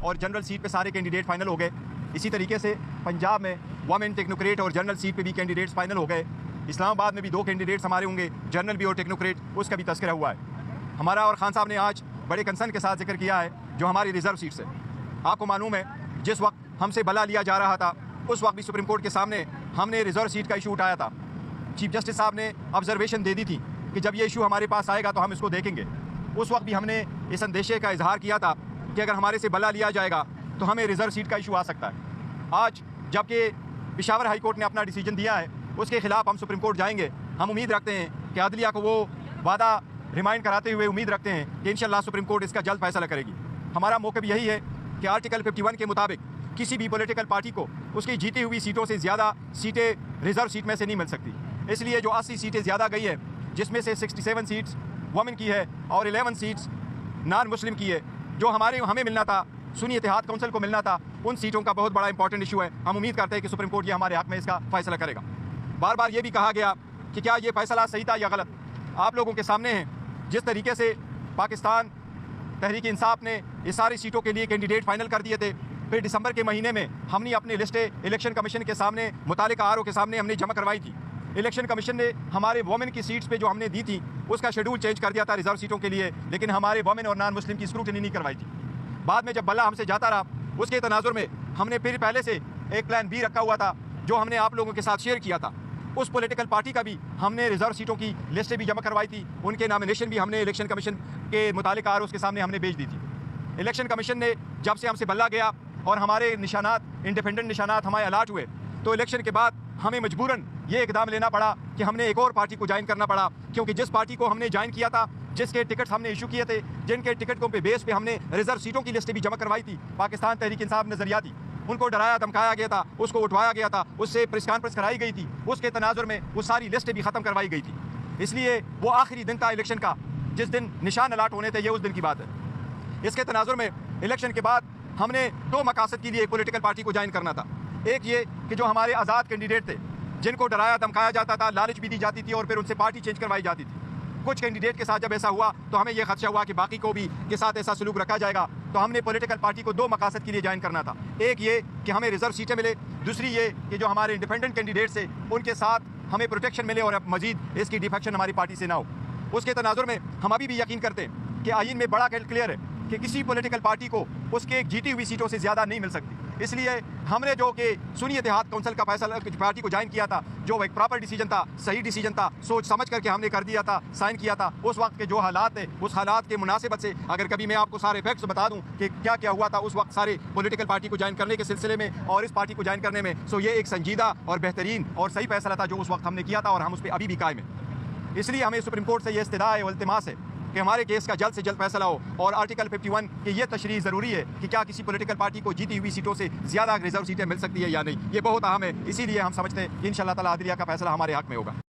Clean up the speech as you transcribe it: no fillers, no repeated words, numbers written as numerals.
और general seat पे सारे कैंडिडेट फाइनल हो गए। इसी तरीके से पंजाब में वुमेन टेक्नोक्रेट और जनरल सीट पे भी कैंडिडेट्स फाइनल हो गए। इस्लामाबाद में भी 2 कैंडिडेट्स हमारे होंगे, जनरल भी और टेक्नोक्रेट, उसका भी तस्करा हुआ है हमारा। और खान साहब ने आज बड़े कंसर्न के साथ जिक्र किया है जो हमारी रिजर्व सीट से। आपको मालूम है जिस वक्त हमसे बला लिया जा रहा था उस वक्त भी सुप्रीम कोर्ट के सामने हमने रिजर्व सीट का इशू उठाया था। चीफ जस्टिस साहब ने ऑब्जर्वेशन दे दी थी कि जब ये इशू हमारे पास आएगा तो हम इसको देखेंगे। उस वक्त भी हमने इस अंदेशे का इजहार किया था कि अगर हमारे से बला लिया जाएगा तो हमें रिजर्व सीट का इशू आ सकता है। आज जबकि पेशावर हाई कोर्ट ने अपना डिसीजन दिया है उसके खिलाफ हम सुप्रीम कोर्ट जाएंगे। हम उम्मीद रखते हैं कि अदलिया को वो वादा रिमाइंड कराते हुए उम्मीद रखते हैं कि इंशाल्लाह सुप्रीम कोर्ट इसका जल्द फैसला करेगी। हमारा मौक़िफ़ यही है कि आर्टिकल 51 के मुताबिक किसी भी पॉलिटिकल पार्टी को उसकी जीती हुई सीटों से ज़्यादा सीटें रिजर्व सीट में से नहीं मिल सकती। इसलिए जो 80 सीटें ज़्यादा गई है जिसमें से 67 सीट्स वुमेन की है और 11 सीट्स नॉन मुस्लिम की है, जो हमें मिलना था, सुन्नी इत्तेहाद काउंसिल को मिलना था, उन सीटों का बहुत बड़ा इंपॉर्टेंट इशू है। हम उम्मीद करते हैं कि सुप्रीम कोर्ट ये हमारे हक़ में इसका फैसला करेगा। बार बार ये भी कहा गया कि क्या ये फैसला सही था या गलत। आप लोगों के सामने है जिस तरीके से पाकिस्तान तहरीक इंसाफ ने इस सारी सीटों के लिए कैंडिडेट फाइनल कर दिए थे। फिर दिसंबर के महीने में हमने अपनी लिस्टें इलेक्शन कमीशन के सामने, मुतालिका आरओ के सामने हमने जमा करवाई थी। इलेक्शन कमीशन ने हमारे वुमेन की सीट्स पे जो हमने दी थी उसका शेड्यूल चेंज कर दिया था रिजर्व सीटों के लिए, लेकिन हमारे वुमेन और नॉन मुस्लिम की स्क्रूटनी नहीं करवाई थी। बाद में जब बल्ला हमसे जाता रहा उसके तनाजुर में हमने फिर पहले से एक प्लान बी रखा हुआ था जो हमने आप लोगों के साथ शेयर किया था। उस पॉलिटिकल पार्टी का भी हमने रिजर्व सीटों की लिस्टें भी जमा करवाई थी, उनके नॉमिनेशन भी हमने इलेक्शन कमीशन के मुतालिका आरओ के सामने हमने भेज दी थी। इलेक्शन कमीशन ने जब से हमसे बल्ला गया और हमारे निशानात, इंडिपेंडेंट निशानात हमारे अलाट हुए, तो इलेक्शन के बाद हमें मजबूरन ये इकदाम लेना पड़ा कि हमने एक और पार्टी को ज्वाइन करना पड़ा, क्योंकि जिस पार्टी को हमने ज्वाइन किया था, जिसके टिकट हमने इशू किए थे, जिनके टिकटों पे बेस पे हमने रिजर्व सीटों की लिस्टें भी जमा करवाई थी, पाकिस्तान तहरीक इंसाफ नजरियाती, उनको डराया धमकाया गया था, उसको उठवाया गया था, उससे प्रेस कॉन्फ्रेंस कराई गई थी, उसके तनाजुर में वो सारी लिस्टें भी ख़त्म करवाई गई थी। इसलिए वो आखिरी दिन था इलेक्शन का, जिस दिन निशान अलाट होने थे, ये उस दिन की बात है। इसके तनाजुर में इलेक्शन के बाद हमने 2 मकासद के लिए एक पॉलिटिकल पार्टी को ज्वाइन करना था। एक ये कि जो हमारे आज़ाद कैंडिडेट थे, जिनको डराया धमकाया जाता था, लालच भी दी जाती थी और फिर उनसे पार्टी चेंज करवाई जाती थी, कुछ कैंडिडेट के साथ जब ऐसा हुआ तो हमें यह खदशा हुआ कि बाकी को भी के साथ ऐसा सलूक रखा जाएगा। तो हमने पॉलिटिकल पार्टी को 2 मकासद के लिए ज्वाइन करना था। एक ये कि हमें रिजर्व सीटें मिले, दूसरी ये कि जो हमारे इंडिपेंडेंट कैंडिडेट्स हैं उनके साथ हमें प्रोटेक्शन मिले और मजीद इसकी डिफेक्शन हमारी पार्टी से ना हो। उसके तनाजुर में हम अभी भी यकीन करते हैं कि आईन में बड़ा क्लियर है कि किसी पॉलिटिकल पार्टी को उसके जीती हुई सीटों से ज़्यादा नहीं मिल सकती। इसलिए हमने जो कि सुन्नी इत्तेहाद काउंसिल का फैसला पार्टी को ज्वाइन किया था, जो एक प्रॉपर डिसीजन था, सही डिसीजन था, सोच समझ करके हमने कर दिया था, साइन किया था। उस वक्त के जो हालात थे, उस हालात के मुनासिबत से अगर कभी मैं आपको सारे फैक्ट्स बता दूं कि क्या क्या हुआ था उस वक्त सारे पॉलिटिकल पार्टी को ज्वाइन करने के सिलसिले में और इस पार्टी को ज्वाइन करने में, सो ये एक संजीदा और बेहतरीन और सही फैसला था जो उस वक्त हमने किया था और हम उस पर अभी भी कायम है। इसलिए हमें सुप्रीम कोर्ट से ये इस्तदा है और इल्तिमास है कि हमारे केस का जल्द से जल्द फैसला हो और आर्टिकल 51 की ये तशरीह ज़रूरी है कि क्या किसी पॉलिटिकल पार्टी को जीती हुई सीटों से ज़्यादा रिजर्व सीटें मिल सकती है या नहीं। ये बहुत अहम है, इसीलिए हम समझते हैं कि इंशाअल्लाह ताला अदलिया का फैसला हमारे हक़ में होगा।